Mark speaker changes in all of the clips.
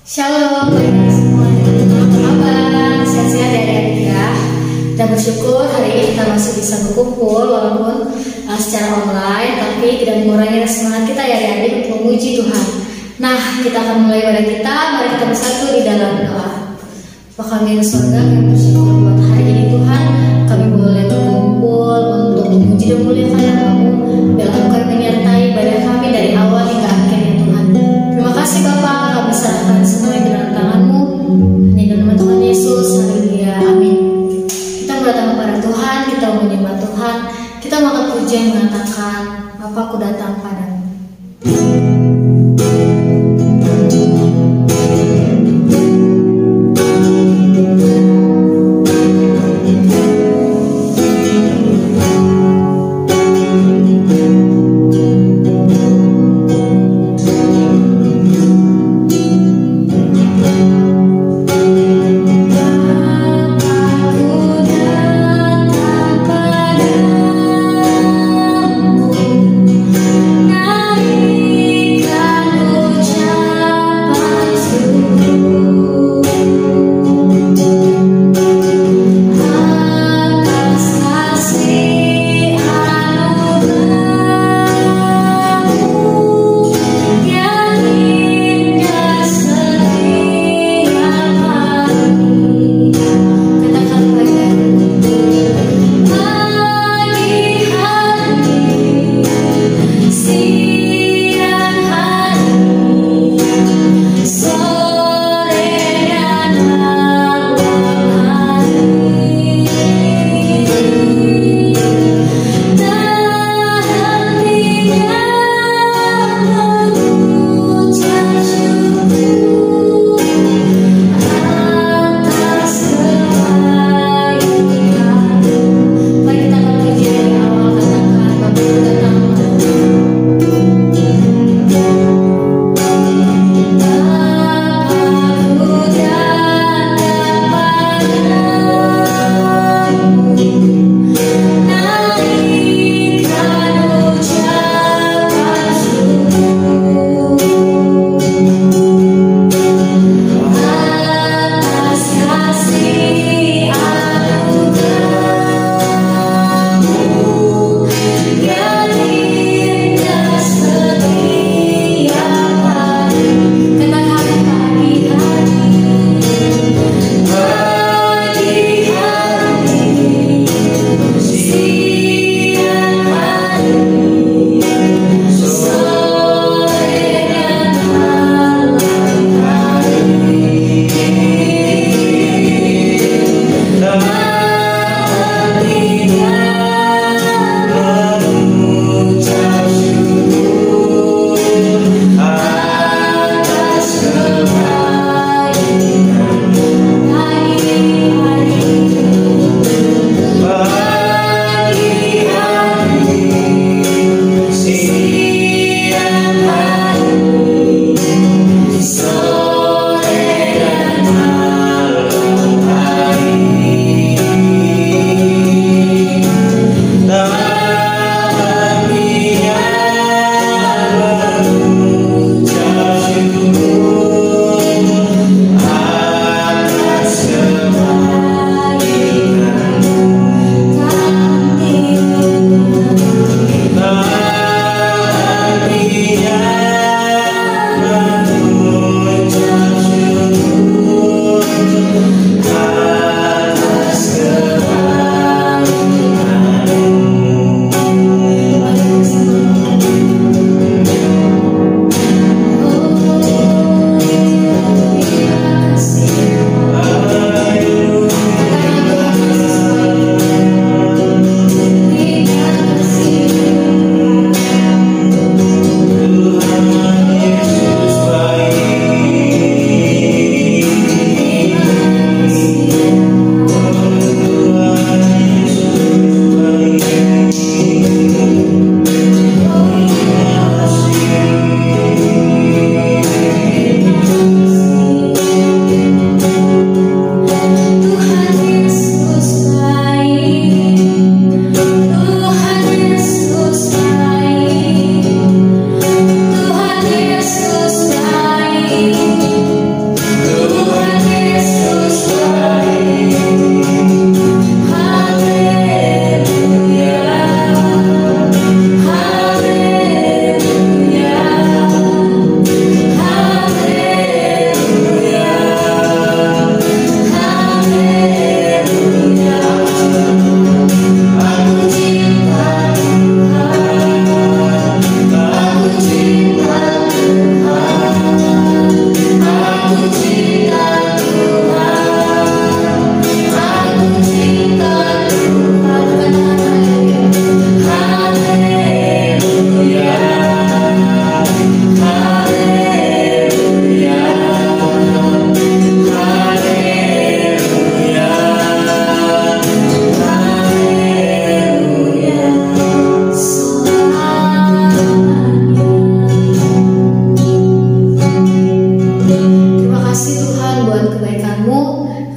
Speaker 1: Shalom bagi semuanya, apa kabar? Sehat-sehat ya adik-adik ya. Kita bersyukur hari ini kita masih bisa berkumpul walaupun secara online, tapi tidak mengurangi semangat kita ya adik-adik untuk memuji Tuhan. Nah, kita akan mulai ibadah kita. Mari kita bersatu di dalam doa. Bapa kami di surga, kami bersyukur buat hari ini Tuhan, kami boleh berkumpul untuk memuji dan muliakan nama-Mu. Biarlah Engkau yang menyertai ibadah kami dari awal hingga akhir ya Tuhan. Terima kasih Bapa, kami serahkan semuanya ke dalam tangan-Mu. Hanya dalam nama Tuhan Yesus, haleluya, amin. Kita berdatang kepada Tuhan, kita menyembah Tuhan, kita mengangkat pujian mengatakan, Bapa, aku datang padamu.
Speaker 2: Nah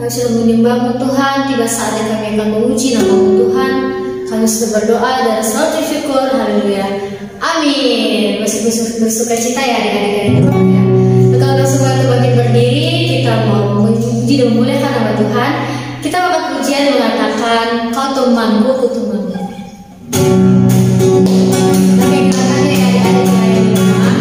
Speaker 1: Kami sudah menyembahmu Tuhan, tiba saatnya kami akan memuji nama-Mu Tuhan. Kami sudah berdoa dan selalu bersyukur, haleluya. Amin. Masih bersuka cita ya adik-adik Tuhan ya. Kalau semua bangkit berdiri, kita mau memuji dan memuliakan nama Tuhan. Kita akan pujian mengatakan, Kau temanku, ku temanmu. Oke, katakannya ya adik-adik di rumah.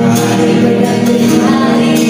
Speaker 2: Hari berganti hari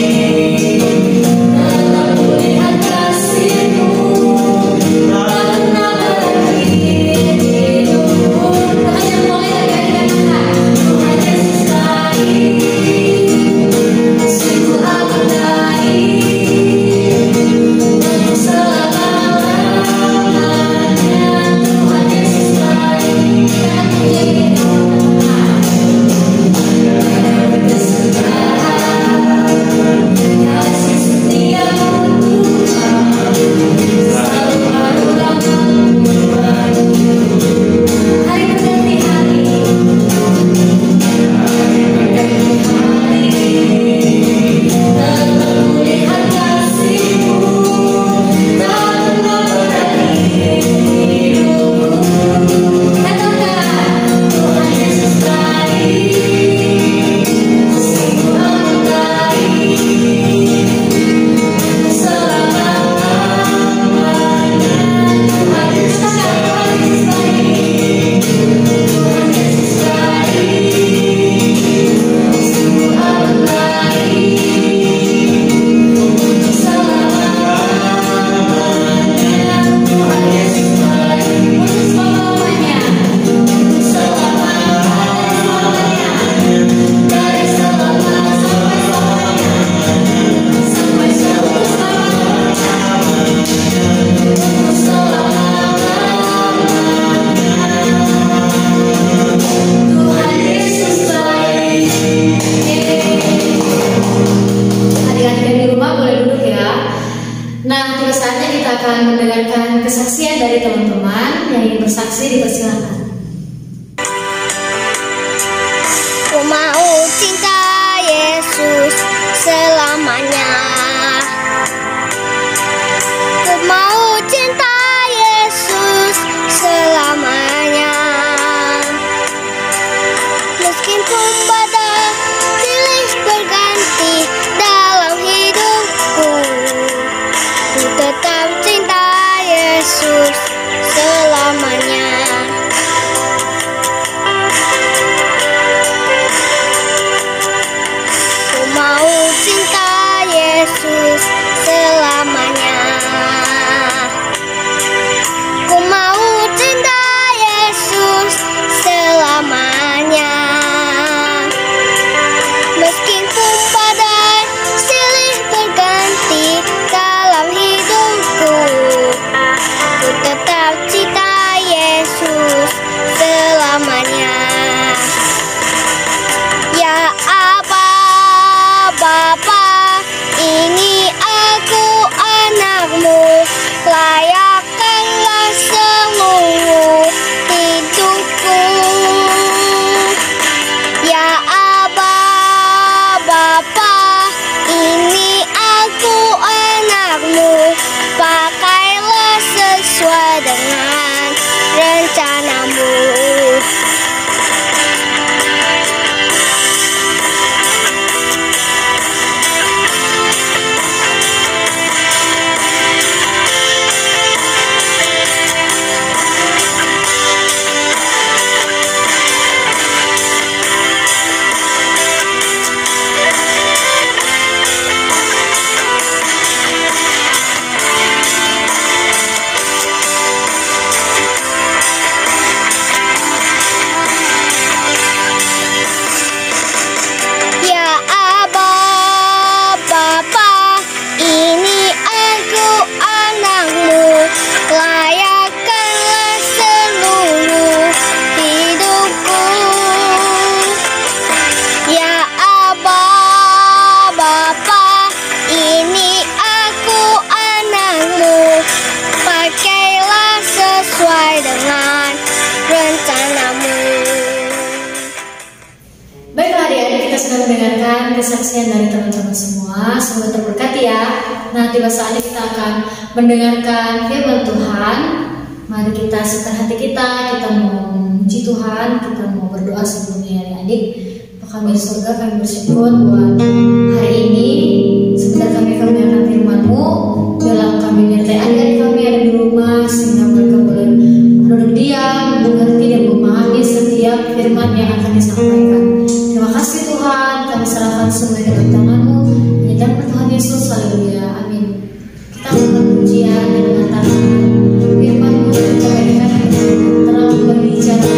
Speaker 1: mendengarkan kesaksian dari teman-teman semua. Semoga terberkati ya. Nah, tiba saatnya kita akan mendengarkan firman Tuhan. Mari kita siapkan hati kita mau memuji Tuhan, kita mau berdoa sebelumnya ya adik. Kami di surga, kami bersyukur buat hari ini. Sebentar kami akan mendengarkan firman-Mu. Dalam kami menyertai adik-adik kami ada di rumah, sehingga mereka boleh duduk diam, mengerti dan memahami setiap firman yang akan disampaikan. Terima kasih Tuhan, kami serahkan semua ke dalam tangan-Mu. Hanya dalam Tuhan Yesus, haleluya, amin. Kita akan pujian dan mengatakan firman-Mu dan kami terlalu berbicara.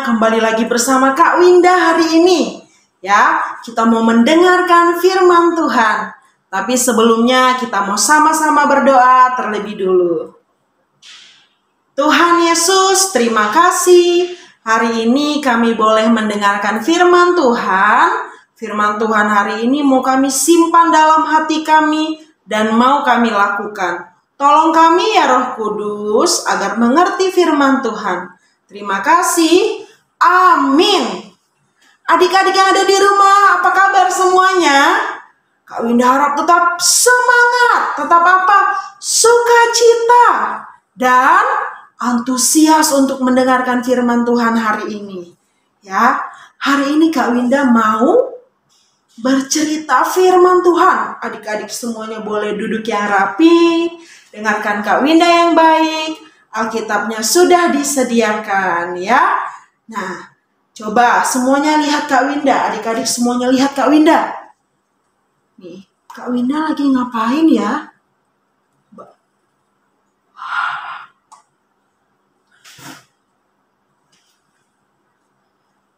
Speaker 2: Kembali lagi bersama Kak Winda hari ini. Ya, kita mau mendengarkan firman Tuhan. Tapi sebelumnya kita mau sama-sama berdoa terlebih dulu. Tuhan Yesus, terima kasih. Hari ini kami boleh mendengarkan firman Tuhan. Firman Tuhan hari ini mau kami simpan dalam hati kami dan mau kami lakukan. Tolong kami ya Roh Kudus agar mengerti firman Tuhan. Terima kasih. Amin. Adik-adik yang ada di rumah, apa kabar semuanya? Kak Winda harap tetap semangat, tetap apa? Sukacita dan antusias untuk mendengarkan firman Tuhan hari ini. Ya, hari ini Kak Winda mau bercerita firman Tuhan. Adik-adik semuanya boleh duduk yang rapi, dengarkan Kak Winda yang baik. Alkitabnya sudah disediakan ya. Nah, coba semuanya lihat Kak Winda. Adik-adik semuanya lihat Kak Winda. Nih, Kak Winda lagi ngapain ya?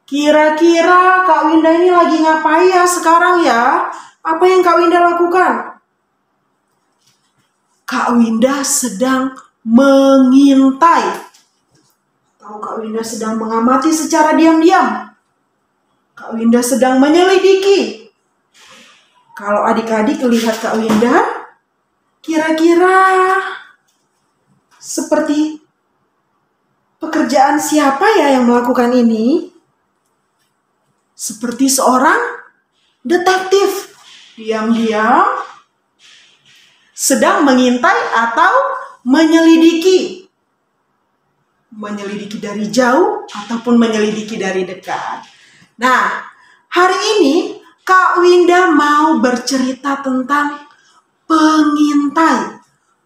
Speaker 2: Kira-kira Kak Winda ini lagi ngapain ya sekarang ya? Apa yang Kak Winda lakukan? Kak Winda sedang mengintai. Tahu Kak Winda sedang mengamati secara diam-diam. Kak Winda sedang menyelidiki. Kalau adik-adik lihat Kak Winda, kira-kira seperti pekerjaan siapa ya yang melakukan ini? Seperti seorang detektif. Diam-diam sedang mengintai atau menyelidiki. Menyelidiki dari jauh ataupun menyelidiki dari dekat. Nah, hari ini Kak Winda mau bercerita tentang pengintai.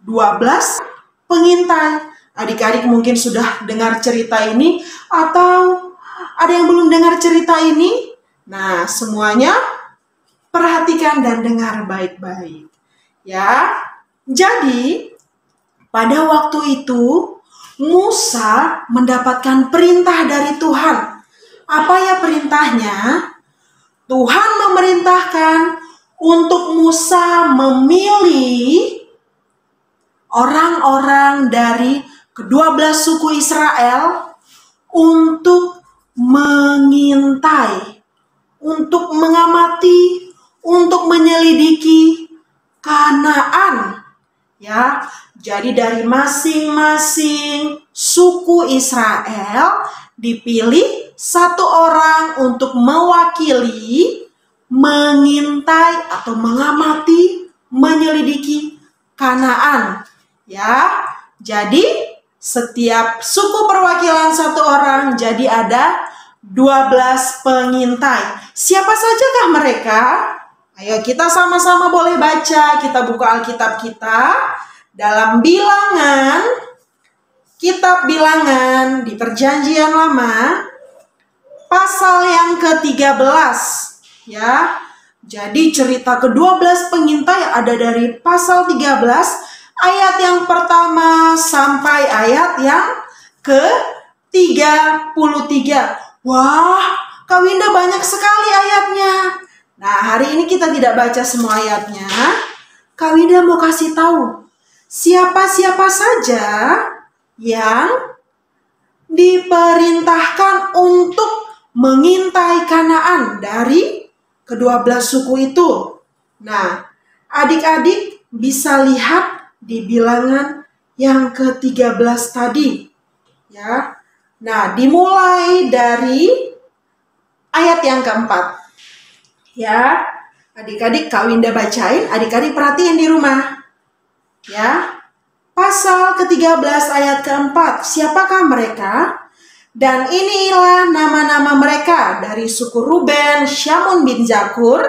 Speaker 2: 12 pengintai. Adik-adik mungkin sudah dengar cerita ini atau ada yang belum dengar cerita ini? Nah, semuanya Perhatikan dan dengar baik-baik. Ya. Jadi, pada waktu itu Musa mendapatkan perintah dari Tuhan. Apa ya perintahnya? Tuhan memerintahkan untuk Musa memilih orang-orang dari ke-12 suku Israel untuk mengintai, untuk mengamati, untuk menyelidiki Kanaan. Ya, jadi dari masing-masing suku Israel dipilih satu orang untuk mewakili, mengintai atau mengamati, menyelidiki Kanaan. Ya, jadi setiap suku perwakilan satu orang, jadi ada 12 pengintai. Siapa sajakah mereka? Ayo kita sama-sama boleh baca, kita buka Alkitab kita dalam Bilangan, kitab Bilangan di Perjanjian Lama, pasal yang ke-13. Ya, jadi cerita ke-12 pengintai ada dari pasal 13, ayat yang pertama sampai ayat yang ke-33. Wah, Kak Winda banyak sekali ayatnya. Nah, hari ini kita tidak baca semua ayatnya. Kak Winda mau kasih tahu siapa-siapa saja yang diperintahkan untuk mengintai Kanaan dari ke-12 suku itu. Nah, adik-adik bisa lihat di Bilangan yang ke-13 tadi. Ya. Nah, dimulai dari ayat yang keempat. Ya, adik-adik Kak Winda bacain, adik-adik perhatiin di rumah. Ya, pasal ke-13 ayat keempat. Siapakah mereka? Dan inilah nama-nama mereka. Dari suku Ruben, Syamun bin Zakur.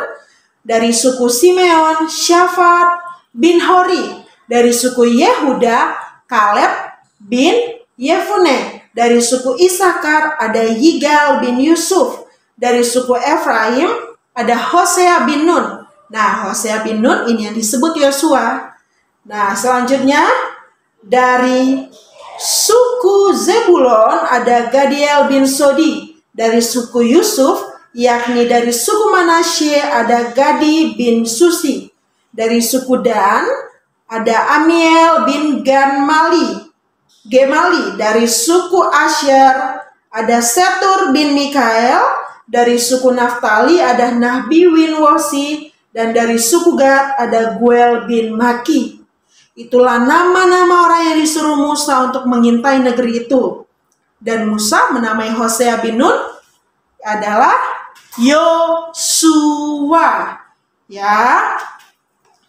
Speaker 2: Dari suku Simeon, Syafat bin Hori. Dari suku Yehuda, Kaleb bin Yefune. Dari suku Isakar ada Yigal bin Yusuf. Dari suku Efraim ada Hosea bin Nun. Nah, Hosea bin Nun ini yang disebut Yosua. Nah, selanjutnya dari suku Zebulon ada Gadiel bin Sodi. Dari suku Yusuf, yakni dari suku Manasye ada Gadi bin Susi. Dari suku Dan ada Amiel bin Gemali. Dari suku Asher ada Setur bin Mikael. Dari suku Naftali ada Nahbi bin Wosi. Dan dari suku Gad ada Guel bin Maki. Itulah nama-nama orang yang disuruh Musa untuk mengintai negeri itu. Dan Musa menamai Hosea bin Nun adalah Yosua. Ya.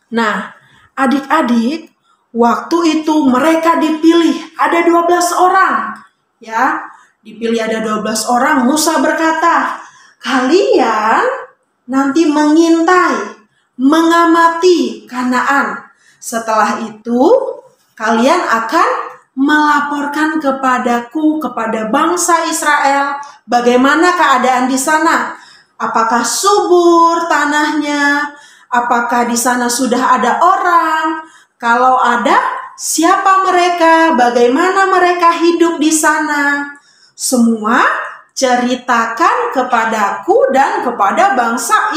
Speaker 2: Nah, adik-adik, waktu itu mereka dipilih ada 12 orang. Ya, dipilih ada 12 orang. Musa berkata, kalian nanti mengintai, mengamati Kanaan. Setelah itu, kalian akan melaporkan kepadaku, kepada bangsa Israel, bagaimana keadaan di sana. Apakah subur tanahnya? Apakah di sana sudah ada orang? Kalau ada, siapa mereka? Bagaimana mereka hidup di sana? Semua ceritakan kepadaku dan kepada bangsa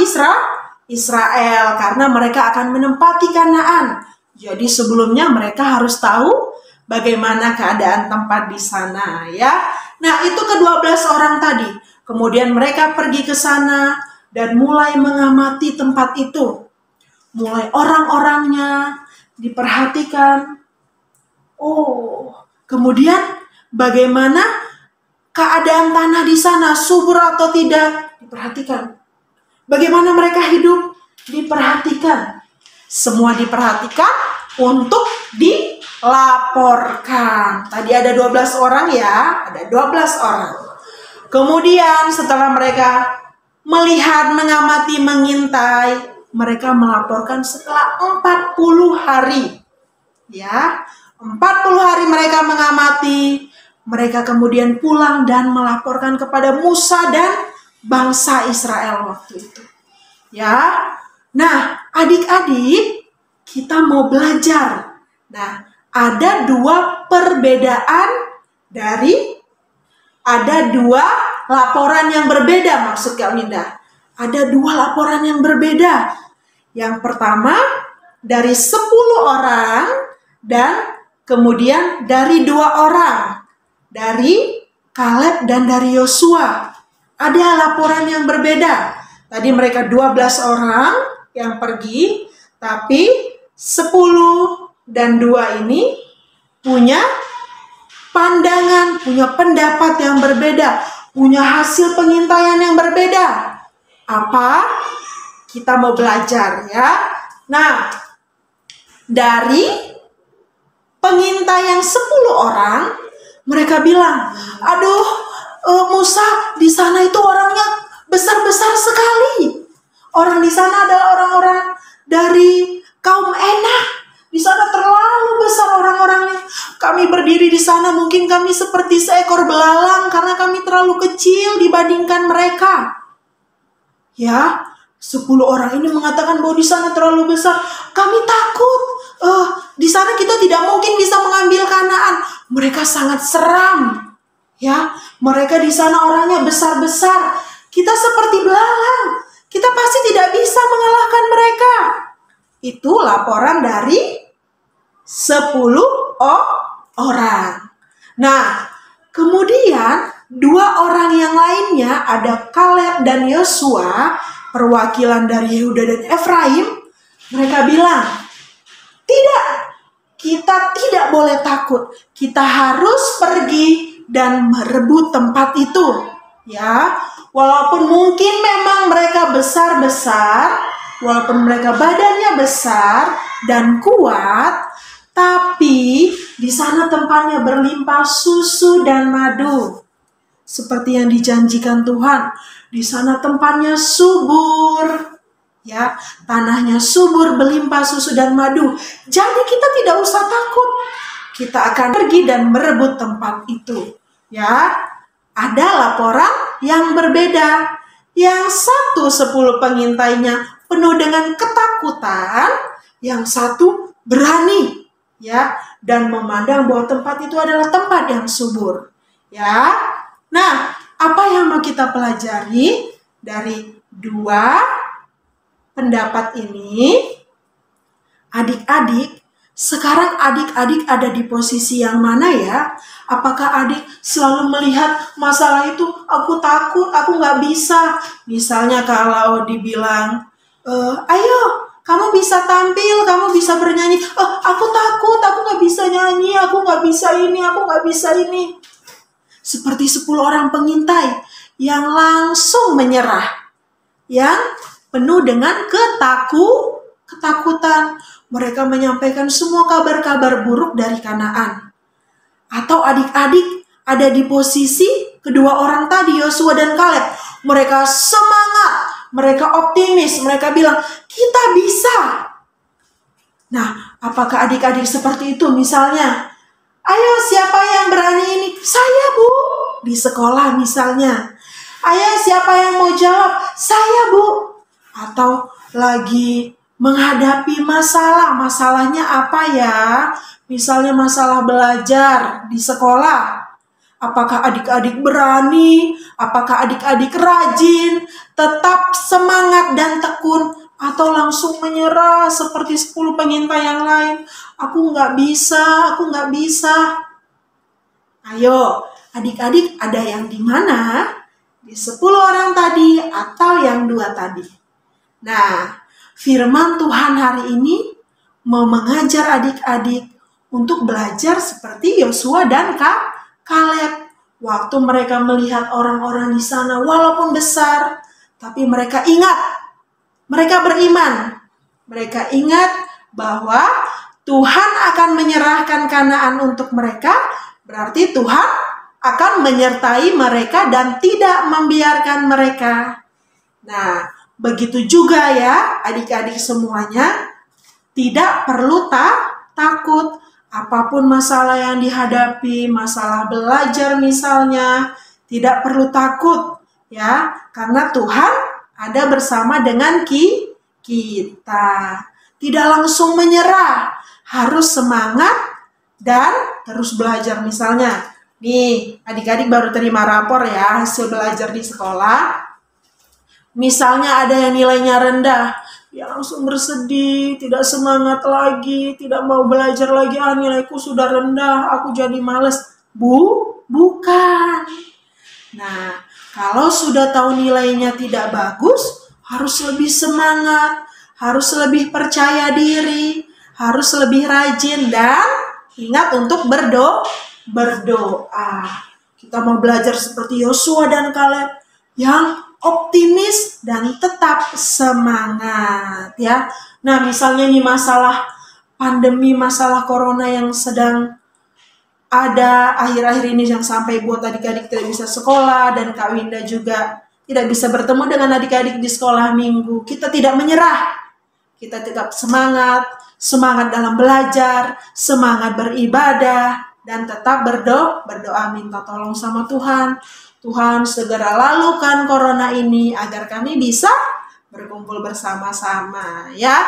Speaker 2: Israel, karena mereka akan menempati Kanaan. Jadi sebelumnya mereka harus tahu bagaimana keadaan tempat di sana, ya. Nah, itu ke-12 orang tadi. Kemudian mereka pergi ke sana dan mulai mengamati tempat itu. Mulai orang-orangnya diperhatikan. Oh, kemudian bagaimana keadaan tanah di sana, subur atau tidak, diperhatikan. Bagaimana mereka hidup, diperhatikan. Semua diperhatikan untuk dilaporkan. Tadi ada 12 orang ya, ada 12 orang. Kemudian setelah mereka melihat, mengamati, mengintai, mereka melaporkan setelah 40 hari. Ya, 40 hari mereka mengamati. Mereka kemudian pulang dan melaporkan kepada Musa dan bangsa Israel waktu itu. Ya, Nah, adik-adik, kita mau belajar. Nah, ada dua laporan yang berbeda, maksud Kak Winda. Ada dua laporan yang berbeda. Yang pertama, dari 10 orang dan kemudian dari 2 orang. Dari Kaleb dan dari Yosua. Ada laporan yang berbeda. Tadi mereka 12 orang yang pergi, tapi 10 dan 2 ini punya pandangan, punya pendapat yang berbeda, punya hasil pengintaian yang berbeda. Apa? Kita mau belajar ya. Nah, dari pengintai yang 10 orang, mereka bilang, aduh Musa, di sana itu orangnya besar-besar sekali. Orang di sana adalah orang-orang dari kaum Enak. Di sana terlalu besar orang-orangnya. Kami berdiri di sana, mungkin kami seperti seekor belalang karena kami terlalu kecil dibandingkan mereka. Ya, 10 orang ini mengatakan bahwa di sana terlalu besar. Kami takut. Di sana kita tidak mungkin bisa mengambil Kanaan. Mereka sangat seram. Ya, mereka di sana orangnya besar-besar. Kita seperti belalang. Kita pasti tidak bisa mengalahkan mereka. Itu laporan dari 10 orang. Nah, kemudian 2 orang yang lainnya, ada Kaleb dan Yosua, perwakilan dari Yehuda dan Efraim. Mereka bilang, tidak, kita tidak boleh takut. Kita harus pergi dan merebut tempat itu. Ya, walaupun mungkin memang mereka besar-besar, walaupun mereka badannya besar dan kuat, tapi di sana tempatnya berlimpah susu dan madu. Seperti yang dijanjikan Tuhan, di sana tempatnya subur. Ya, tanahnya subur, berlimpah susu dan madu. Jadi kita tidak usah takut. Kita akan pergi dan merebut tempat itu. Ya, ada laporan yang berbeda. Yang satu 10 pengintainya penuh dengan ketakutan, yang satu berani, ya, dan memandang bahwa tempat itu adalah tempat yang subur. Ya. Nah, apa yang mau kita pelajari dari 2 pendapat ini? Adik-adik, sekarang adik-adik ada di posisi yang mana ya? Apakah adik selalu melihat masalah itu, aku takut, aku nggak bisa. Misalnya kalau dibilang, ayo kamu bisa tampil, kamu bisa bernyanyi. Aku takut, aku nggak bisa nyanyi, aku nggak bisa ini, aku nggak bisa ini. Seperti 10 orang pengintai yang langsung menyerah. Yang penuh dengan ketakutan. Mereka menyampaikan semua kabar-kabar buruk dari Kanaan. Atau adik-adik ada di posisi kedua orang tadi, Yosua dan Kaleb. Mereka semangat, mereka optimis, mereka bilang, kita bisa. Nah, apakah adik-adik seperti itu? Misalnya, ayo siapa yang berani ini? Saya, Bu. Di sekolah misalnya. Ayo siapa yang mau jawab? Saya, Bu. Atau lagi menghadapi masalahnya apa ya? Misalnya masalah belajar di sekolah. Apakah adik-adik berani? Apakah adik-adik rajin? Tetap semangat dan tekun? Atau langsung menyerah seperti 10 pengintai yang lain? Aku nggak bisa, aku nggak bisa. Ayo, adik-adik ada yang di mana? Di 10 orang tadi atau yang 2 tadi? Nah, firman Tuhan hari ini mau mengajar adik-adik untuk belajar seperti Yosua dan Kaleb. Waktu mereka melihat orang-orang di sana walaupun besar, tapi mereka ingat, mereka beriman. Mereka ingat bahwa Tuhan akan menyerahkan Kanaan untuk mereka, berarti Tuhan akan menyertai mereka dan tidak membiarkan mereka. Nah, begitu juga ya adik-adik semuanya, tidak perlu takut. Apapun masalah yang dihadapi, masalah belajar misalnya, tidak perlu takut ya, karena Tuhan ada bersama dengan kita. Tidak langsung menyerah, harus semangat dan terus belajar. Misalnya, nih adik-adik baru terima rapor ya hasil belajar di sekolah. Misalnya ada yang nilainya rendah, dia langsung bersedih, tidak semangat lagi, tidak mau belajar lagi. Nilaiku sudah rendah, aku jadi males. Bukan. Nah, kalau sudah tahu nilainya tidak bagus, harus lebih semangat, harus lebih percaya diri, harus lebih rajin, dan ingat untuk berdoa. Kita mau belajar seperti Yosua dan Kaleb yang optimis dan tetap semangat ya. Nah, misalnya nih masalah pandemi, masalah corona yang sedang ada akhir-akhir ini yang sampai buat adik-adik tidak bisa sekolah, dan Kak Winda juga tidak bisa bertemu dengan adik-adik di sekolah minggu. Kita tidak menyerah. Kita tetap semangat dalam belajar, semangat beribadah, dan tetap berdoa minta tolong sama Tuhan. Tuhan segera lalukan corona ini agar kami bisa berkumpul bersama-sama ya.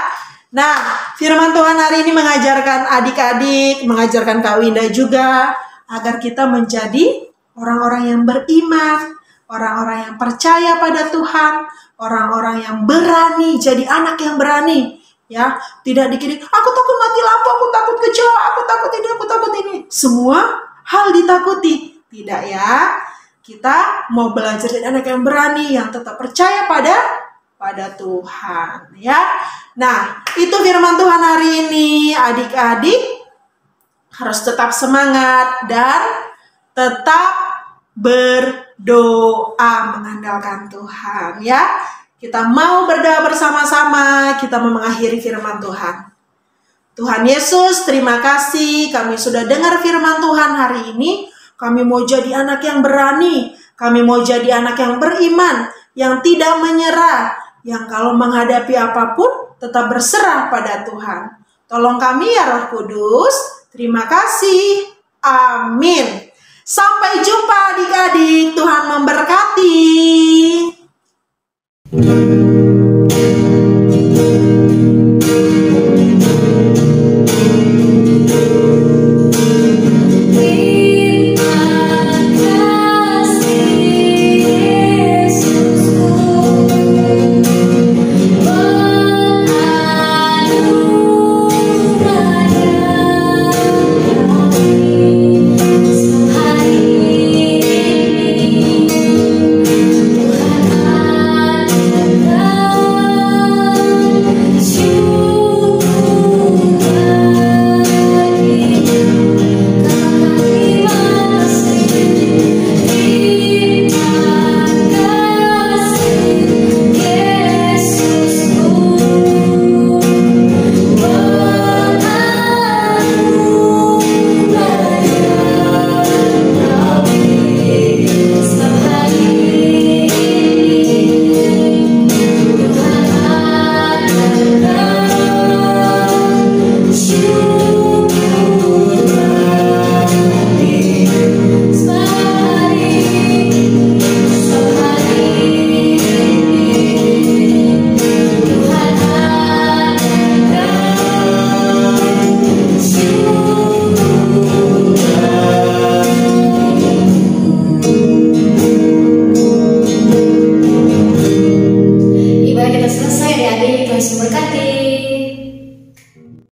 Speaker 2: Nah, firman Tuhan hari ini mengajarkan adik-adik, mengajarkan Kak Winda juga, agar kita menjadi orang-orang yang beriman, orang-orang yang percaya pada Tuhan, orang-orang yang berani, jadi anak yang berani. Ya, tidak dikit, aku takut mati lampu, aku takut kecoa, aku takut ini, aku takut ini. Semua hal ditakuti. Tidak ya. Kita mau belajar jadi anak yang berani, yang tetap percaya pada Tuhan ya. Nah, itu firman Tuhan hari ini. Adik-adik harus tetap semangat dan tetap berdoa mengandalkan Tuhan ya. Kita mau berdoa bersama-sama, kita mau mengakhiri firman Tuhan. Tuhan Yesus, terima kasih kami sudah dengar firman Tuhan hari ini. Kami mau jadi anak yang berani, kami mau jadi anak yang beriman, yang tidak menyerah, yang kalau menghadapi apapun tetap berserah pada Tuhan. Tolong kami ya Roh Kudus. Terima kasih. Amin. Sampai jumpa adik-adik. Tuhan memberkati.